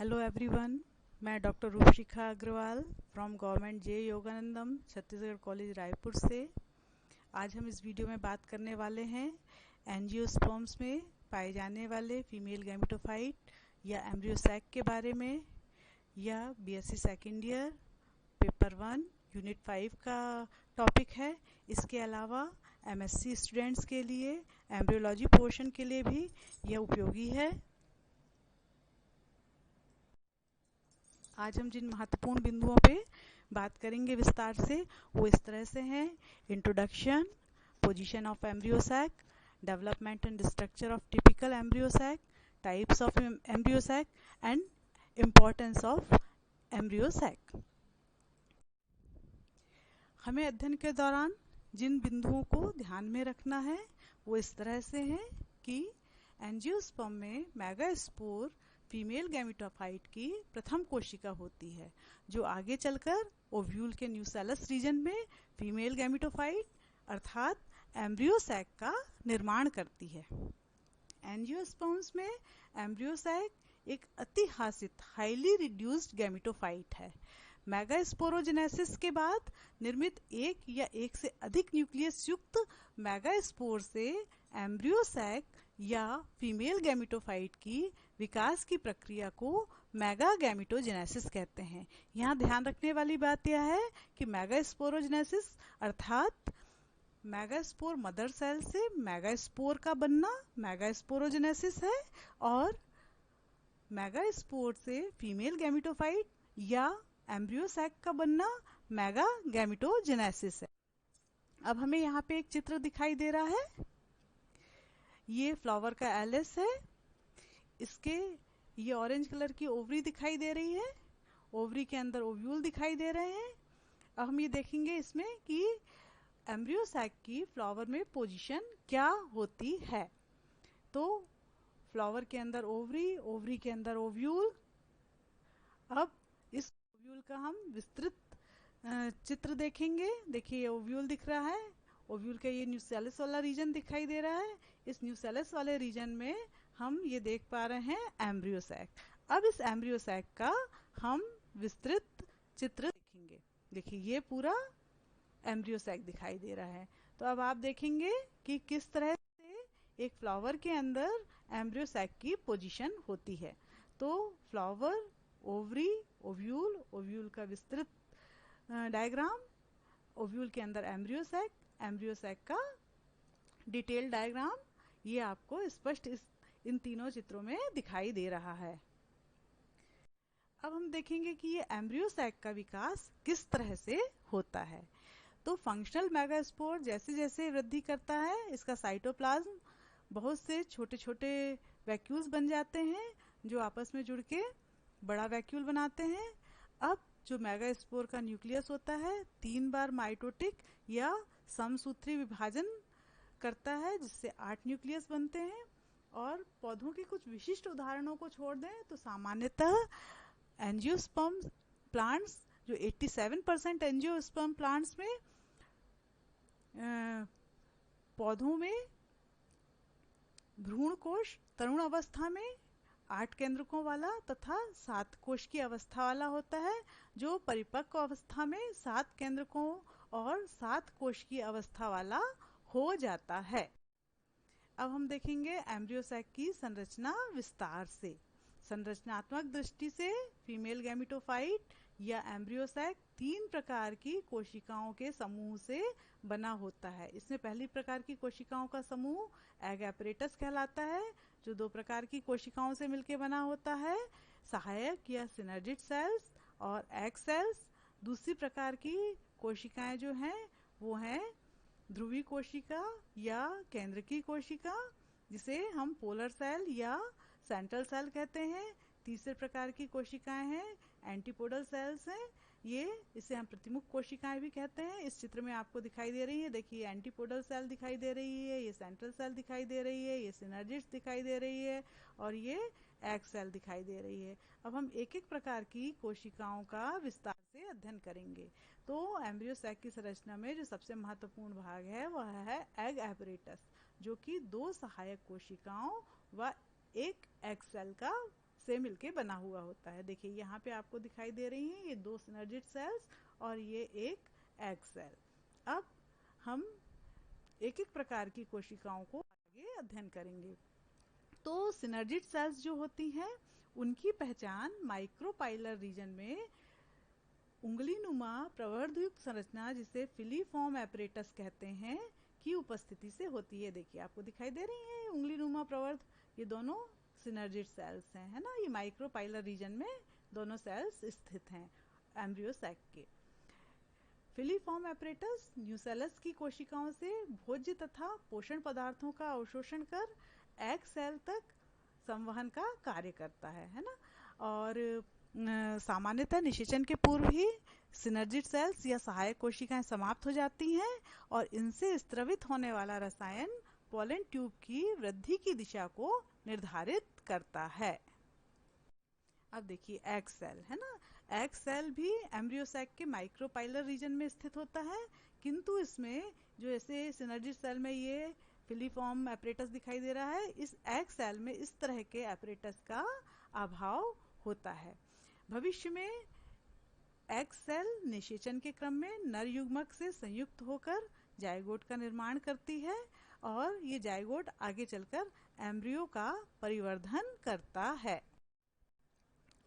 Hello everyone, मैं doctor Rupshikha Agrawal from government J Yoganandam Chhattisgarh college Raipur से। आज हम इस वीडियो में बात करने वाले हैं एंजियोस्पर्म्स में पाए जाने वाले फीमेल गैमेटोफाइट या एम्ब्रियोसैक के बारे में। यह BSc second year paper 1 unit 5 का टॉपिक है। इसके अलावा एमएससी स्टूडेंट्स के लिए एम्ब्रियोलॉजी पोर्शन के लिए भी यह उपयोगी है। आज हम जिन महत्वपूर्ण बिंदुओं पे बात करेंगे विस्तार से वो इस तरह से हैं: introduction, position of embryo sac, development and structure of typical embryo sac, types of embryo sac and importance of embryo sac. हमें अध्ययन के दौरान जिन बिंदुओं को ध्यान में रखना है वो इस तरह से हैं कि एंजियोस्पर्म में मेगास्पोर फीमेल गैमेटोफाइट की प्रथम कोशिका होती है जो आगे चलकर ओव्यूल के न्यूसेलस रीजन में फीमेल गैमेटोफाइट अर्थात एम्ब्रियोसैक का निर्माण करती है। एंजियोस्पर्म्स में एम्ब्रियोसैक एक अतिहासित हाईली रिड्यूस्ड गैमेटोफाइट है। मेगास्पोरोजेनेसिस के बाद निर्मित एक या एक से अधिक न्यूक्लियस युक्त मेगास्पोर से एम्ब्रियोसैक या फीमेल गैमेटोफाइट की विकास की प्रक्रिया को मेगागैमेटोजेनेसिस कहते हैं। यहाँ ध्यान रखने वाली बात यह है कि मेगास्पोरोजेनेसिस अर्थात मेगास्पोर मदर सेल से मेगास्पोर का बनना मेगास्पोरोजेनेसिस है और मेगास्पोर से फीमेल गैमेटोफाइट या एम्ब्रियोसैक का बनना मेगागैमेटोजेनेसिस है। अब हमें यहाँ पे एक चित्र दिखाई दे रहा है। ये फ्लावर का एलिस है। इसके ये ऑरेंज कलर की ओवरी दिखाई दे रही है। ओवरी के अंदर ओव्यूल दिखाई दे रहे हैं। अब हम ये देखेंगे इसमें कि एम्ब्रियोसैक की फ्लावर में पोजीशन क्या होती है। तो फ्लावर के अंदर ओवरी, ओवरी के अंदर ओव्यूल। अब इस ओव्यूल का हम विस्तृत चित्र देखेंगे। देखिए ये ओव्यूल दिख रहा है। ओव्यूल का ये न्यूसेलस वाला रीजन दिखाई दे रहा है। इस न्यूसेलस वाले रीजन में हम ये देख पा रहे हैं एम्ब्रियोसैक। अब इस एम्ब्रियोसैक का हम विस्तृत चित्र देखेंगे। देखिए ये पूरा एम्ब्रियोसैक दिखाई दे रहा है। तो अब आप देखेंगे कि किस तरह से एक फ्लावर के अंदर एम्ब्रियोसैक की पोजीशन होती है। तो फ्लावर, ओवरी, ओव्यूल, ओव्यूल का विस्तृत डायग्राम, ओव्यूल के अंदर एम्ब्रियोसैक, एम्ब्रियोसैक का डिटेल डायग्राम, ये आपको स्पष्ट इन तीनों चित्रों में दिखाई दे रहा है। अब हम देखेंगे कि ये एम्ब्रियोसैक का विकास किस तरह से होता है। तो फंक्शनल मेगास्पोर जैसे जैसे वृद्धि करता है इसका साइटोप्लाज्म बहुत से छोटे छोटे वैक्यूल्स बन जाते हैं जो आपस में जुड़ के बड़ा वैक्यूल बनाते हैं। अब जो मेगास्पोर का न्यूक्लियस होता है 3 बार माइटोटिक या समसूत्री विभाजन करता है जिससे 8 न्यूक्लियस बनते हैं। और पौधों के कुछ विशिष्ट उदाहरणों को छोड़ दें तो सामान्यतः एंजियोस्पर्म प्लांट्स जो 87% एंजियोस्पर्म प्लांट्स में पौधों में भ्रूण कोश तरुण अवस्था में 8 केंद्रकों वाला तथा 7 कोश की अवस्था वाला होता है, जो परिपक्व अवस्था में 7 केंद्रकों और 7 कोश की अवस्था वाला हो जाता है। अब हम देखेंगे एम्ब्रियोसैक की संरचना विस्तार से। संरचनात्मक दृष्टि से फीमेल गैमेटोफाइट या एम्ब्रियोसैक 3 प्रकार की कोशिकाओं के समूह से बना होता है। इसमें पहली प्रकार की कोशिकाओं का समूह एग एपरेटस कहलाता है जो 2 प्रकार की कोशिकाओं से मिलकर बना होता है, सहायक या सिनर्जिड सेल्स और एग सेल्स। दूसरी प्रकार की कोशिकाएं जो हैं वो हैं ध्रुवी कोशिका या केंद्र की कोशिका जिसे हम पोलर सेल या सेंट्रल सेल कहते हैं। तीसरे प्रकार की कोशिकाएं हैं एंटीपोडल सेल्स हैं। इसे हम प्रतिमुख कोशिकाएं भी कहते हैं। इस चित्र में आपको दिखाई दे रही है। देखिए एंटीपोडल सेल दिखाई दे रही है, ये सेंट्रल सेल दिखाई दे रही है, ये सिनर्जिड्स दिखाई दे रही है और ये एग सेल दिखाई दे रही है। अब हम एक एक प्रकार की कोशिकाओं का विस्तार से अध्ययन करेंगे। तो एम्ब्रियोसैक की संरचना में जो सबसे महत्वपूर्ण भाग है वह है एग एपरेटस, जो कि 2 सहायक कोशिकाओं व एक एग सेल का से मिलके बना हुआ होता है। देखिए यहाँ पे आपको दिखाई दे रही हैं ये दो सिनर्जिड सेल्स और ये एक एग सेल। अब हम एक एक प्रकार की कोशिकाओं को आगे अध्ययन करेंगे। तो सिनर्जिड सेल्स जो होती हैं उनकी पहचान माइक्रोपाइलर रीजन में उंगली नुमा प्रवर्धयुक्त संरचना जिसे फिलीफॉर्म एपरेटस कहते हैं की उपस्थिति से होती है। देखिए आपको दिखाई दे रही है उंगली नुमा प्रवर्ध, ये दोनों सिनर्जिड सेल्स हैं, है ना। ये माइक्रोपाइलर रीजन में दोनों सेल्स स्थित हैं एम्ब्रियो सैक के। फिलीफॉर्म एपरेटस न्यूसेलस की कोशिकाओं से भोज्य तथा पोषण पदार्थों का अवशोषण कर एग सेल तक संवहन का कार्य करता है ना। और सामान्यतः निषेचन के पूर्व ही सिनर्जिड सेल्स या सहायक कोशिकाएं समाप्त हो जाती हैं और इनसे स्त्रवित होने वाला रसायन पोलन ट्यूब की वृद्धि की दिशा को निर्धारित करता है। अब देखिए एग सेल, है ना। एग सेल भी एम्ब्रियो सैक के माइक्रोपाइलर रीजन में स्थित होता है, किंतु इसमें जो ऐसे सिनर्जिड सेल में ये फिलीफॉर्म एपरेटस दिखाई दे रहा है, इस एग सेल में इस तरह के एपरेटस का अभाव होता है। भविष्य में एग सेल निषेचन के क्रम में नर युग्मक से संयुक्त होकर जायगोट का निर्माण करती है और ये जायगोट आगे चलकर एम्ब्रियो का परिवर्धन करता है।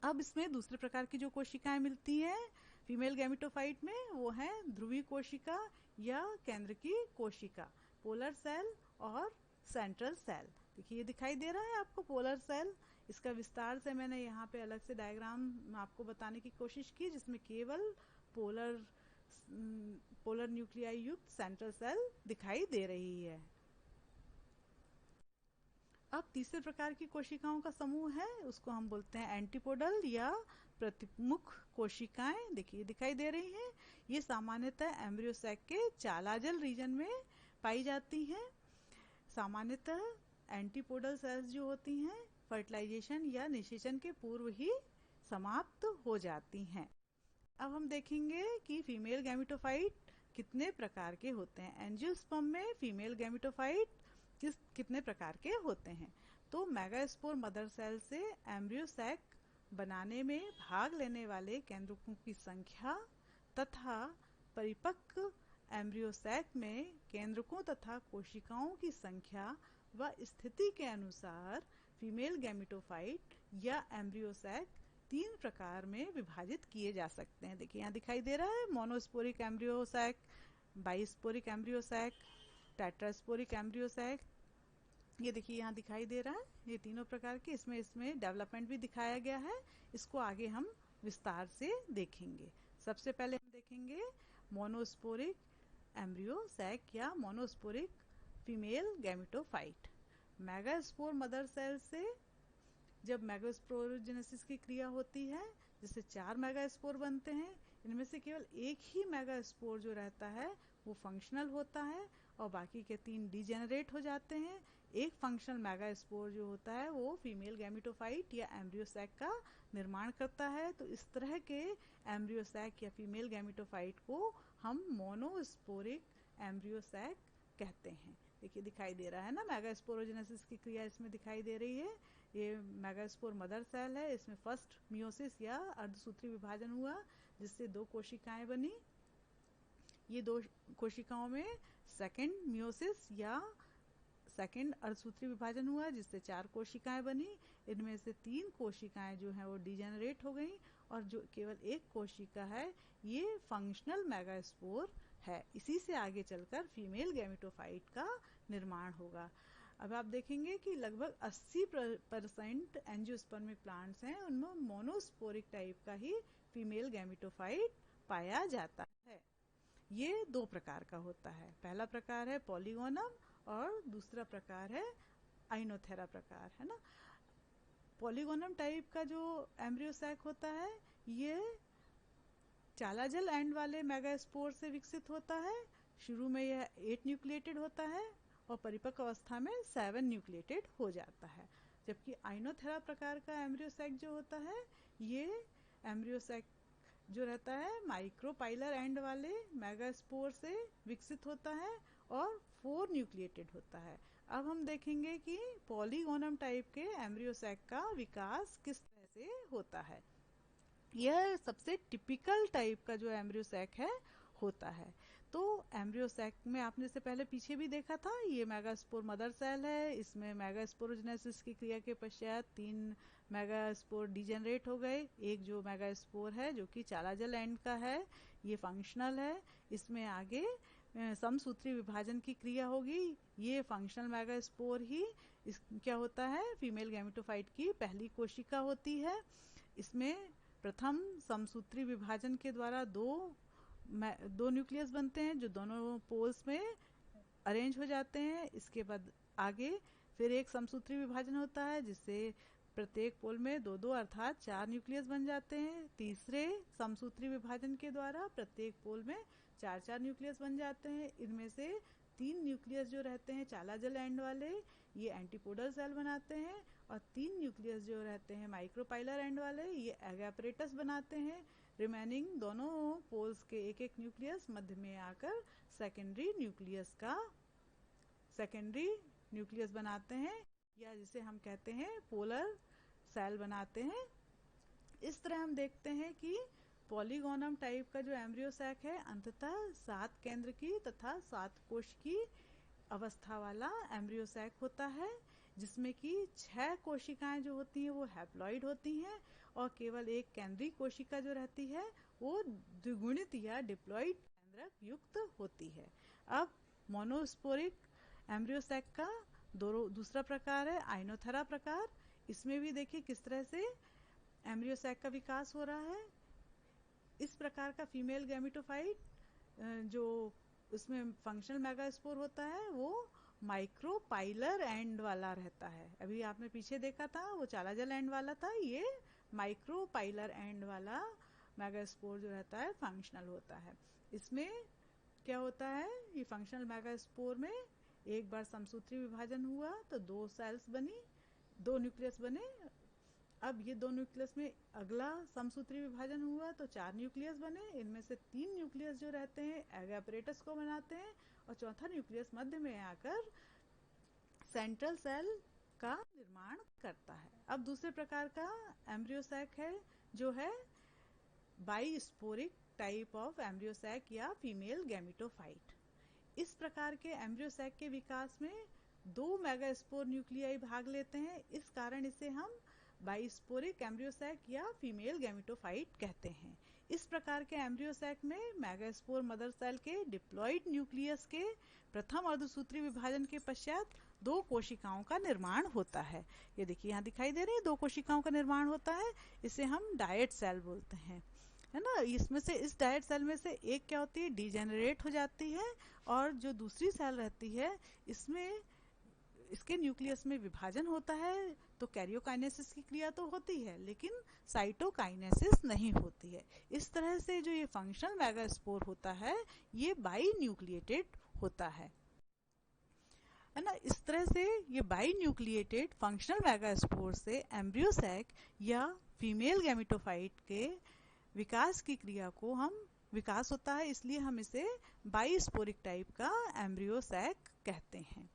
अब इसमें दूसरे प्रकार की जो कोशिकाएं मिलती हैं फीमेल गैमेटोफाइट में, वो है ध्रुवी कोशिका या केंद्र की कोशिका, पोलर सेल और सेंट्रल सेल। देखिए ये दिखाई दे रहा है आपको पोलर सेल। इसका विस्तार से मैंने यहाँ पे अलग से डायग्राम आपको बताने की कोशिश की, जिसमें केवल पोलर न्यूक्लियाई युक्त सेंट्रल सेल दिखाई दे रही है। अब तीसरे प्रकार की कोशिकाओं का समूह है, उसको हम बोलते हैं एंटीपोडल या प्रतिमुख कोशिकाएं। देखिए दिखाई दे रही हैं, ये सामान्यतः एम्ब्रियो सैक के चालाजल रीजन में पाई जाती हैं। सामान्यतः एंटीपोडल सेल्स जो होती हैं फर्टिलाइजेशन या निषेचन के पूर्व ही समाप्त हो जाती हैं। अब हम देखेंगे कि फीमेल गैमेटोफाइट कितने प्रकार के होते हैं। एंजियोस्पर्म में फीमेल गैमेटोफाइट कितने प्रकार के होते हैं। तो मेगास्पोर मदर सेल से एम्ब्रियो सैक बनाने में भाग लेने वाले केंद्रकों की संख्या तथा परिपक्व एम्ब्रियो सैक में केंद्रकों तथा कोशिकाओं की संख्या व स्थिति के अनुसार फीमेल गैमेटोफाइट या एम्ब्रियो सैक 3 प्रकार में विभाजित किए जा सकते हैं। देखिए यहाँ दिखाई दे रहा है monosporic embryo sac, bisporic embryo sac, tetrasporic embryo sac. ये देखिए यहाँ दिखाई दे रहा है, ये तीनों प्रकार के इसमें डेवलपमेंट भी दिखाया गया है। इसको आगे हम विस्तार से देखेंगे। सबसे पहले हम देखेंगे मोनोस्पोरिक एम्ब्रियो सैक या monosporic female gametophyte. Megaspore mother cell से जब मेगास्पोरोजेनेसिस की क्रिया होती है, जिससे 4 मेगास्पोर बनते हैं, इनमें से केवल एक ही मेगास्पोर जो रहता है वो फंक्शनल होता है और बाकी के 3 डिजेनरेट हो जाते हैं। एक फंक्शनल मेगास्पोर जो होता है वो फीमेल गैमेटोफाइट या एम्ब्रियो सैक का निर्माण करता है। तो इस तरह के एम्ब्रियो सैक या फीमेल गैमेटोफाइट को हम मोनोस्पोरिक एम्ब्रियो सैक कहते हैं। देखिए दिखाई दे रहा है ना, मेगास्पोरोजेनेसिस की क्रिया इसमें दिखाई दे रही है। ये मेगास्पोर मदर सेल है, इसमें फर्स्ट मियोसिस या अर्धसूत्री विभाजन हुआ जिससे 2 कोशिकाएं बनी। ये 2 कोशिकाओं में सेकेंड मियोसिस या सेकेंड अर्धसूत्री विभाजन हुआ जिससे 4 कोशिकाएं बनी। इनमें से 3 कोशिकाएं जो हैं वो डिजेनरेट हो गई और जो केवल एक कोशिका है ये फंक्शनल मेगास्पोर है। इसी से आगे चलकर फीमेल गैमेटोफाइट का निर्माण होगा। अब आप देखेंगे कि लगभग 80% एंजियोस्पर्मिक प्लांट्स हैं, उनमें मोनोस्पोरिक टाइप का ही फीमेल गैमेटोफाइट पाया जाता है। ये 2 प्रकार का होता है, पहला प्रकार है पॉलीगोनम और दूसरा प्रकार है आइनोथेरा प्रकार, है ना। पॉलीगोनम टाइप का जो एम्ब्रियो सैक होता है ये चालाजल एंड वाले मेगास्पोर से विकसित होता है। शुरू में यह 8 न्यूक्लिएटेड होता है और परिपक्व अवस्था में 7 न्यूक्लिएटेड हो जाता है। जबकि आइनोथेरा प्रकार का एम्ब्रियो सैक जो होता है ये एम्ब्रियो सैक जो रहता है माइक्रोपाइलर एंड वाले मेगास्पोर से विकसित होता है और 4 न्यूक्लिएटेड होता है। अब हम देखेंगे कि पॉलीगोनम टाइप के एम्ब्रियो सैक का विकास किस तरह से होता है। यह सबसे टिपिकल टाइप का जो एम्ब्रियो सैक है होता है। तो एम्ब्रियो सैक में आपने से पहले पीछे भी देखा था, ये मेगास्पोर मदर सेल है। इसमें मेगास्पोरोजेनेसिस की क्रिया के पश्चात 3 मेगास्पोर डिजेनरेट हो गए। एक जो मेगास्पोर है जो कि चालाजल एंड का है, ये फंक्शनल है। इसमें आगे समसूत्री विभाजन की क्रिया होगी। ये फंक्शनल मेगास्पोर ही क्या होता है, फीमेल गैमेटोफाइट की पहली कोशिका होती है। इसमें प्रथम समसूत्री विभाजन के द्वारा दो न्यूक्लियस बनते हैं जो दोनों पोल्स में अरेंज हो जाते हैं। इसके बाद आगे फिर एक समसूत्री विभाजन होता है जिससे प्रत्येक पोल में दो दो अर्थात 4 न्यूक्लियस बन जाते हैं। तीसरे समसूत्री विभाजन के द्वारा प्रत्येक पोल में 4 न्यूक्लियस बन जाते हैं। इनमें से 3 न्यूक्लियस जो रहते हैं चालाजल एंड वाले, ये एंटीपोडल सेल बनाते हैं, और 3 न्यूक्लियस जो रहते हैं माइक्रोपाइलर एंड वाले, ये एगापरेटस बनाते हैं। रिमेनिंग दोनों पोल्स के एक एक न्यूक्लियस मध्य में आकर सेकेंडरी न्यूक्लियस बनाते हैं, या जिसे हम कहते हैं पोलर सेल बनाते हैं। इस तरह हम देखते हैं कि पॉलीगोनम टाइप का जो एम्ब्रियो सैक है अंततः 7 केंद्र की तथा 7 कोश की अवस्था वाला एम्ब्रियो सैक होता है, जिसमें कि 6 कोशिकाएं जो होती हैं वो हैप्लॉइड होती हैं, और केवल एक केंद्रीय कोशिका जो रहती है वो द्विगुणित या डिप्लॉइड केंद्रक युक्त होती है। अब मोनोस्पोरिक एम्ब्रियो सैक का दूसरा प्रकार है आइनोथेरा प्रकार। इसमें भी देखिए किस तरह से एम्ब्रियो सैक का विकास हो रहा है। इस प्रकार का फीमेल गैमेटोफाइट जो उसमें फंक्शनल मेगास्पोर होता है वो माइक्रोपाइलर एंड वाला रहता है। अभी आपने पीछे देखा था वो चालाजल एंड वाला था, ये माइक्रोपाइलर एंड वाला मेगास्पोर जो रहता है फंक्शनल होता है। इसमें क्या होता है, ये फंक्शनल मेगास्पोर में एक बार समसूत्री विभाजन हुआ तो 2 सेल्स बनी, 2 न्यूक्लियस बने। अब ये 2 न्यूक्लियस में अगला समसूत्री विभाजन हुआ तो 4 न्यूक्लियस बने। इनमें से 3 न्यूक्लियस जो रहते हैं एगापरेटस को बनाते हैं, और चौथा न्यूक्लियस मध्य में आकर सेंट्रल सेल का निर्माण करता है। अब दूसरे प्रकार का एम्ब्रियो सैक है जो है बाइस्पोरिक टाइप ऑफ एम्ब्रियो सैक या फीमेल गैमेटोफाइट। इस प्रकार के एम्ब्रियो सैक के विकास में 2 मेगास्पोर न्यूक्लियाई भाग लेते हैं। इस कारण इसे हम बाइस्पोरिक एम्ब्रियो सैक या फीमेल गैमेटोफाइट कहते हैं। इस प्रकार के एम्ब्रियो सैक में मेगास्पोर मदर सेल के डिप्लॉइड न्यूक्लियस के प्रथम अर्धसूत्री विभाजन के पश्चात 2 कोशिकाओं का निर्माण होता है। ये देखिए यहाँ दिखाई दे रही है 2 कोशिकाओं का निर्माण होता है। इसे हम डायट सेल बोलते हैं, है ना। इसमें से इस डायट सेल में से एक क्या होती है, डिजेनरेट हो जाती है, और जो दूसरी सेल रहती है इसमें इसके न्यूक्लियस में विभाजन होता है। तो कैरियोकाइनेसिस की क्रिया तो होती है लेकिन साइटोकाइनेसिस नहीं होती है। इस तरह से जो ये फंक्शनल मेगास्पोर होता है ये बाई न्यूक्लिएटेड होता है ना। इस तरह से ये बाई न्यूक्लिएटेड फंक्शनल मेगास्पोर से एम्ब्रियो सैक या फीमेल गैमेटोफाइट के विकास की क्रिया को हम विकास होता है, इसलिए हम इसे बाइस्पोरिक टाइप का एम्ब्रियो सैक कहते हैं।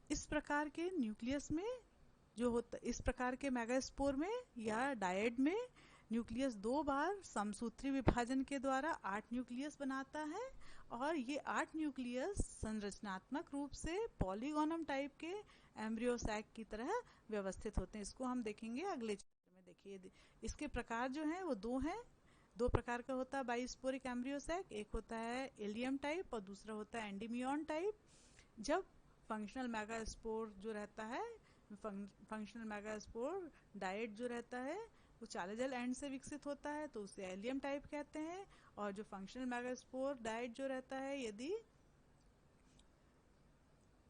इस प्रकार के न्यूक्लियस में जो होता, इस प्रकार के मेगास्पोर में या डायड में न्यूक्लियस 2 बार समसूत्री विभाजन के द्वारा 8 न्यूक्लियस बनाता है, और ये 8 न्यूक्लियस संरचनात्मक रूप से पॉलीगोनम टाइप के एम्ब्रियो सैक की तरह व्यवस्थित होते हैं। इसको हम देखेंगे अगले चित्र में। देखिए इसके प्रकार जो हैं वो 2 हैं। 2 प्रकार का होता है बाइस्पोरिक एम्ब्रियो सैक, एक होता है इलियम टाइप और दूसरा होता है एंडीमियन टाइप। जब फंक्शनल मेगास्पोर जो रहता है, फंक्शनल मेगास्पोर डायट जो रहता है वो चालाजल एंड से विकसित होता है तो उसे एलियम टाइप कहते हैं, और जो फंक्शनल मेगास्पोर डायट जो रहता है यदि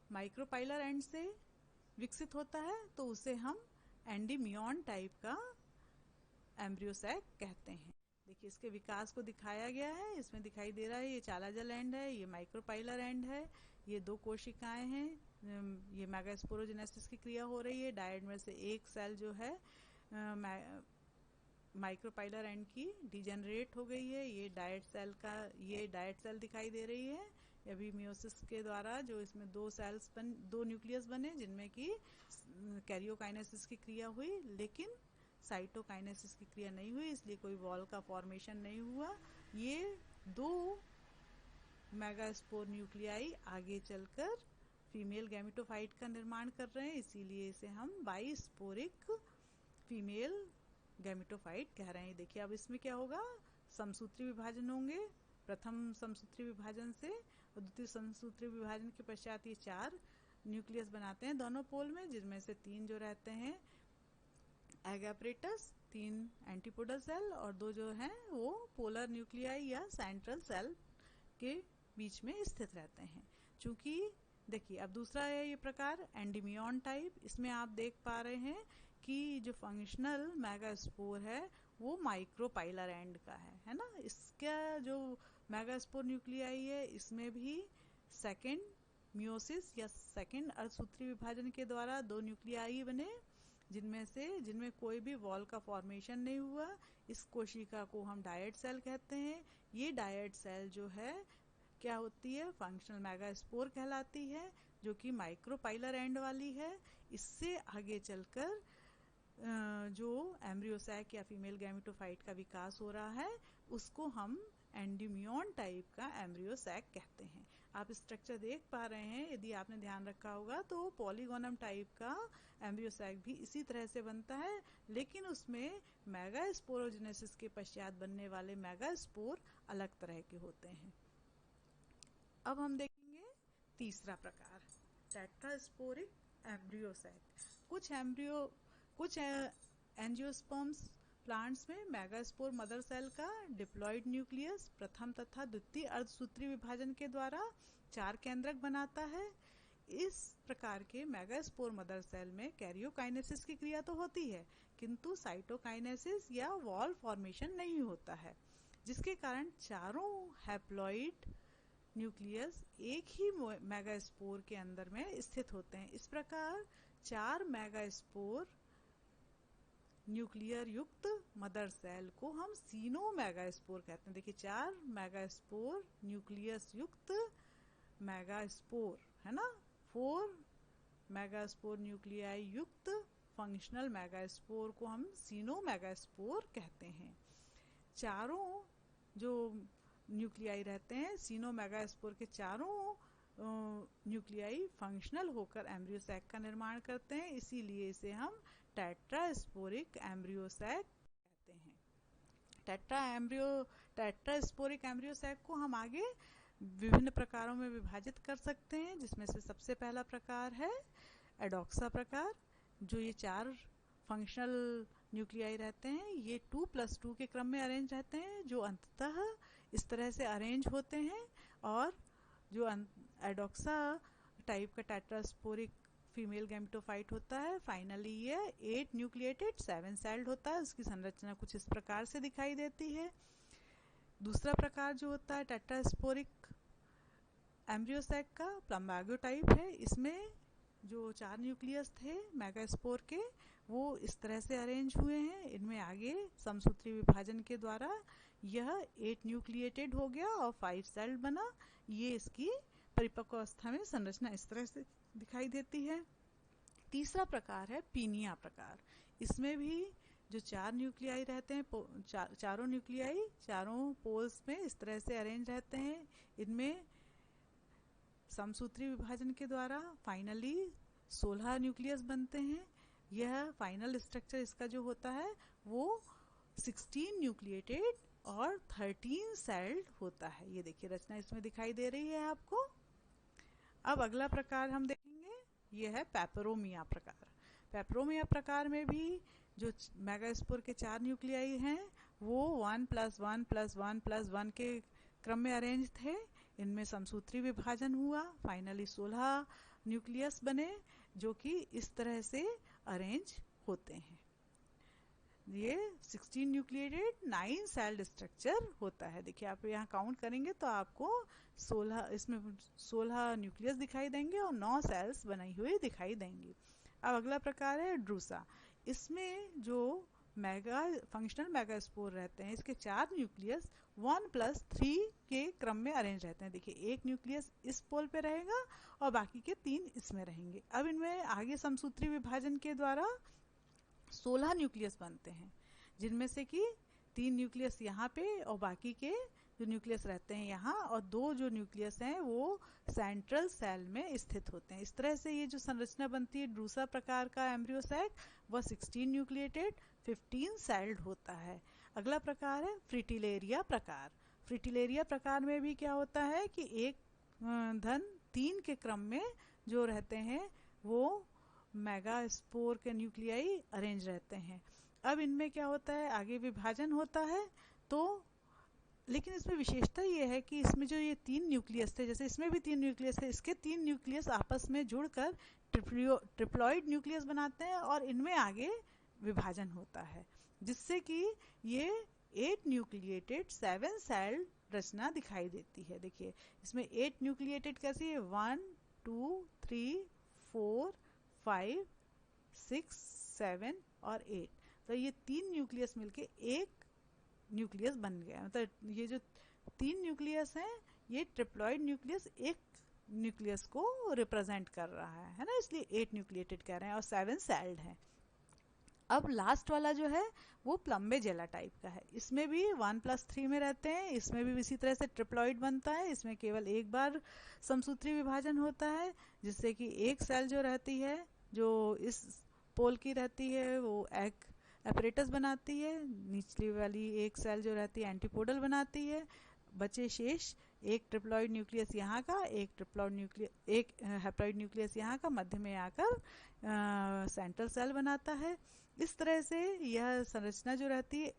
माइक्रोपाइलर एंड से विकसित होता है तो उसे हम एंडीमियन टाइप का एम्ब्रियो सैक कहते हैं। देखिए इसके विकास को दिखाया गया है, इसमें दिखाई दे रहा है ये चालाजल एंड है, ये माइक्रोपाइलर एंड है, ये 2 कोशिकाएं हैं, ये मेगास्पोरोजेनेसिस की क्रिया हो रही है। डायड में से एक सेल जो है माइक्रोपाइलर एंड की डिजेनरेट हो गई है। ये डायट सेल दिखाई दे रही है, अभी मियोसिस के द्वारा जो इसमें दो न्यूक्लियस बने जिनमें कि कैरियोकाइनेसिस की क्रिया हुई, लेकिन साइटोकाइनेसिस की क्रिया नहीं हुई, इसलिए कोई वॉल का फॉर्मेशन नहीं हुआ। ये दो मेगास्पोर न्यूक्लियाई आगे चलकर फीमेल गैमेटोफाइट का निर्माण कर रहे हैं, इसीलिए इसे हम बाइस्पोरिक फीमेल गैमेटोफाइट कह रहे हैं। देखिए अब इसमें क्या होगा, समसूत्री विभाजन होंगे प्रथम समसूत्री विभाजन से, और द्वितीय समसूत्री विभाजन के पश्चात ये 4 न्यूक्लियस बनाते हैं दोनों पोल में, जिनमें से 3 जो रहते हैं एगापरेटस, 3 एंटीपोडल सेल, और 2 जो हैं वो पोलर न्यूक्लियाई या सेंट्रल सेल के बीच में स्थित रहते हैं। चूंकि देखिए अब दूसरा है ये प्रकार एंडीमियन टाइप, इसमें आप देख पा रहे हैं कि जो फंक्शनल मेगास्पोर है वो माइक्रोपाइलर एंड का है ना। इसका जो मेगास्पोर न्यूक्लियाई है इसमें भी सेकेंड मियोसिस या सेकेंड अर्धसूत्री विभाजन के द्वारा 2 न्यूक्लियाई बने, जिनमें कोई भी वॉल का फॉर्मेशन नहीं हुआ। इस कोशिका को हम डायड सेल कहते हैं। ये डायड सेल जो है क्या होती है, फंक्शनल मेगास्पोर कहलाती है, जो कि माइक्रोपाइलर एंड वाली है। इससे आगे चलकर जो एम्ब्रियोसैक या फीमेल गैमेटोफाइट का विकास हो रहा है उसको हम एंडीमियन टाइप का एम्ब्रियोसैक कहते हैं। आप स्ट्रक्चर देख पा रहे हैं, यदि आपने ध्यान रखा होगा तो पॉलीगोनम टाइप का एम्ब्रियोसैक भी इसी तरह से बनता है, लेकिन उसमें मेगास्पोरोजेनेसिस के पश्चात बनने वाले मेगास्पोर अलग तरह के होते हैं। अब हम देखेंगे तीसरा प्रकार टेट्रास्पोरिक एम्ब्रियोसैक। कुछ एंजियोस्पर्म्स प्लांट्स में मेगास्पोर मदर सेल का डिप्लॉइड न्यूक्लियस प्रथम तथा द्वितीय अर्धसूत्री विभाजन के द्वारा 4 केंद्रक बनाता है। इस प्रकार के मेगास्पोर मदर सेल में कैरियोकाइनेसिस की क्रिया तो होती है, किंतु साइटोकाइनेसिस या वॉल फॉर्मेशन नहीं होता है, जिसके कारण चारों हैप्लॉइड न्यूक्लियस एक ही मेगास्पोर के अंदर में स्थित होते हैं। इस प्रकार 4 मेगास्पोर न्यूक्लियर युक्त मदर सेल को हम सीनो मेगास्पोर कहते हैं। देखिए 4 मेगास्पोर न्यूक्लियस युक्त मेगास्पोर है ना, 4 मेगास्पोर न्यूक्लियाई युक्त फंक्शनल मेगास्पोर को हम सीनो मेगास्पोर कहते हैं। चारों जो न्यूक्लियाई रहते हैं सीनो मेगास्पोर के चारों न्यूक्लियाई फंक्शनल होकर एम्ब्रियोसैक का निर्माण करते हैं, इसीलिए इसे हम टेट्रास्पोरिक एम्ब्रियोसैक कहते हैं। टेट्रास्पोरिक एम्ब्रियोसैक को हम आगे विभिन्न प्रकारों में विभाजित कर सकते हैं, जिसमें से सबसे पहला प्रकार है एडोक्सा प्रकार। जो ये 4 फंक्शनल न्यूक्लियाई रहते हैं ये 2+2 के क्रम में अरेंज रहते हैं, जो अंततः इस तरह से अरेंज होते हैं। और जो एडोक्सा टाइप का टेट्रास्पोरिक फीमेल गैमेटोफाइट होता है, फाइनली ये 8 न्यूक्लिएटेड 7 सेल्ड होता है। उसकी संरचना कुछ इस प्रकार से दिखाई देती है। दूसरा प्रकार जो होता है टेट्रास्पोरिक एम्ब्रियोसैक का प्लम्बागो टाइप है। इसमें जो 4 न्यूक्लियस थे मेगास्पोर के वो इस तरह से अरेंज हुए हैं। इनमें आगे समसूत्री विभाजन के द्वारा यह 8 न्यूक्लिएटेड हो गया और 5 सेल्ड बना। ये इसकी परिपक्व अवस्था में संरचना इस तरह से दिखाई देती है। तीसरा प्रकार है पीनिया प्रकार। इसमें भी जो 4 न्यूक्लियाई रहते हैं, चारों न्यूक्लियाई चारों पोल्स में इस तरह से अरेंज रहते हैं। इनमें समसूत्री विभाजन के द्वारा फाइनली 16 न्यूक्लियस बनते हैं। यह फाइनल स्ट्रक्चर इसका जो होता है वो 16 न्यूक्लिएटेड और 13 सेल्ड होता है। ये देखिए रचना इसमें दिखाई दे रही है आपको। अब अगला प्रकार हम देखेंगे, यह है पेपरोमिया प्रकार। पेपरोमिया प्रकार में भी जो मेगास्पोर के 4 न्यूक्लियाई हैं वो 1+1+1+1 के क्रम में अरेंज थे। इनमें समसूत्री विभाजन हुआ, फाइनली 16 न्यूक्लियस बने, जो कि इस तरह से अरेंज होते हैं। ये 16 न्यूक्लिएटेड 9 सेल्ड स्ट्रक्चर होता है। देखिए आप यहाँ काउंट करेंगे तो आपको 16 न्यूक्लियस दिखाई देंगे और 9 सेल्स बनाई हुई दिखाई देंगी। अब अगला प्रकार है ड्रूसा। इसमें जो फंक्शनल मेगास्पोर रहते हैं। इसके 4 न्यूक्लियस 1+3 के क्रम में अरेंज रहते हैं। देखिए, एक न्यूक्लियस इस पोल पे रहेगा और बाकी के 3 इसमें रहेंगे। अब इनमें आगे समसूत्री विभाजन के द्वारा 16 न्यूक्लियस बनते हैं, जिनमें से कि 3 न्यूक्लियस यहाँ पे और बाकी के जो न्यूक्लियस रहते हैं यहाँ, और 2 जो न्यूक्लियस हैं वो सेंट्रल सेल में स्थित होते हैं। इस तरह से ये जो संरचना बनती है ड्रूसा प्रकार का एम्ब्रियो सैक, वह 16 न्यूक्लिएटेड 15 सेल्ड होता है। अगला प्रकार है फ्रिटिलेरिया प्रकार। फ्रिटिलेरिया प्रकार में भी क्या होता है कि 1-3 के क्रम में जो रहते हैं वो मेगास्पोर के न्यूक्लियाई अरेंज रहते हैं। अब इनमें क्या होता है, आगे विभाजन होता है, तो लेकिन इसमें विशेषता ये है कि इसमें जो ये 3 न्यूक्लियस थे, जैसे इसमें भी 3 न्यूक्लियस थे, इसके 3 न्यूक्लियस आपस में जुड़कर ट्रिप्लॉइड न्यूक्लियस बनाते हैं और इनमें आगे विभाजन होता है, जिससे कि ये 8 न्यूक्लिएटेड 7 सेल रचना दिखाई देती है। देखिए, इसमें 8 न्यूक्लिएटेड कैसी है, 1 2 3 4 5 6 7 और 8। तो ये 3 न्यूक्लियस मिलके एक न्यूक्लियस बन गया। मतलब ये जो 3 न्यूक्लियस हैं, ये ट्रिप्लॉइड न्यूक्लियस एक न्यूक्लियस को रिप्रेजेंट कर रहा है ना, इसलिए 8 न्यूक्लिएटेड कह रहे हैं और 7 सेल्ड हैं। अब लास्ट वाला जो है वो प्लम्बे जेला टाइप का है। इसमें भी 1+3 में रहते हैं, इसमें भी इसी तरह से ट्रिप्लॉइड बनता है। इसमें केवल एक बार समसूत्री विभाजन होता है, जिससे कि एक सेल जो रहती है, जो इस पोल की रहती है, वो एग एपरेटस बनाती है। निचली वाली एक सेल जो रहती है एंटीपोडल बनाती है। बचे शेष एक ट्रिप्लॉइड न्यूक्लियस यहाँ का, एक हैप्लॉइड न्यूक्लियस यहाँ का, मध्य में आकर सेंट्रल सेल बनाता है। इस तरह से यह संरचना जो रहती है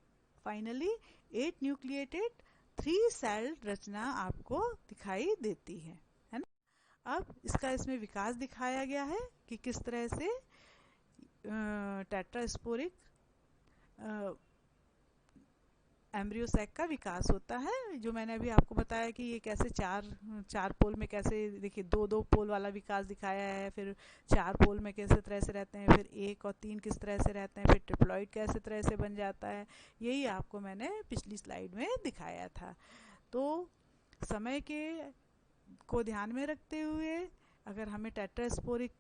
फाइनली 8 न्यूक्लिएटेड 3 सेल रचना आपको दिखाई देती है ना। अब इसमें विकास दिखाया गया है कि किस तरह से टेट्रास्पोरिक एम्ब्रियो सैक का विकास होता है। जो मैंने अभी आपको बताया कि ये कैसे चार पोल में कैसे, देखिए 2-2 पोल वाला विकास दिखाया है, फिर 4 पोल में कैसे तरह से रहते हैं, फिर 1 और 3 किस तरह से रहते हैं, फिर ट्रिप्लॉइड कैसे तरह से बन जाता है। यही आपको मैंने पिछली स्लाइड में दिखाया था। तो समय को ध्यान में रखते हुए अगर हमें टेट्रास्पोरिक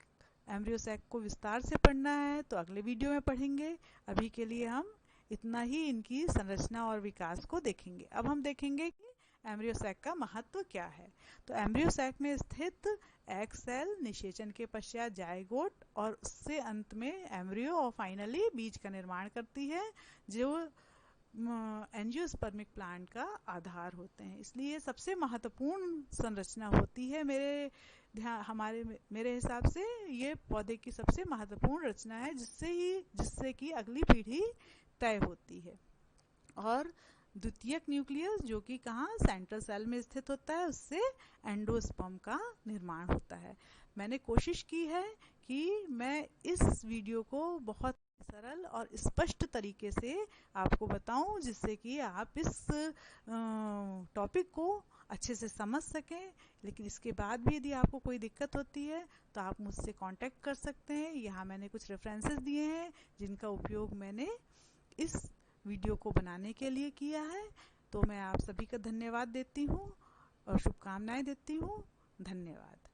एम्ब्रियो सैक को विस्तार से पढ़ना है तो अगले वीडियो में पढ़ेंगे। अभी के लिए हम इतना ही इनकी संरचना और विकास को देखेंगे। अब हम देखेंगे कि एम्ब्रियो सैक का महत्व क्या है। तो एम्ब्रियो सैक में स्थित एग सेल निषेचन के पश्चात जायगोट और उससे अंत में एम्ब्रियो और फाइनली बीज का निर्माण करती है, जो एंजियोस्पर्मिक प्लांट का आधार होते हैं। इसलिए सबसे महत्वपूर्ण संरचना होती है मेरे हिसाब से ये पौधे की सबसे महत्वपूर्ण रचना है, जिससे कि अगली पीढ़ी तय होती है। और द्वितीयक न्यूक्लियस जो कि कहाँ सेंट्रल सेल में स्थित होता है, उससे एंडोस्पर्म का निर्माण होता है। मैंने कोशिश की है कि मैं इस वीडियो को बहुत सरल और स्पष्ट तरीके से आपको बताऊं, जिससे कि आप इस टॉपिक को अच्छे से समझ सकें। लेकिन इसके बाद भी यदि आपको कोई दिक्कत होती है तो आप मुझसे कांटेक्ट कर सकते हैं। यहाँ मैंने कुछ रेफरेंसेस दिए हैं जिनका उपयोग मैंने इस वीडियो को बनाने के लिए किया है। तो मैं आप सभी का धन्यवाद देती हूँ और शुभकामनाएं देती हूँ। धन्यवाद।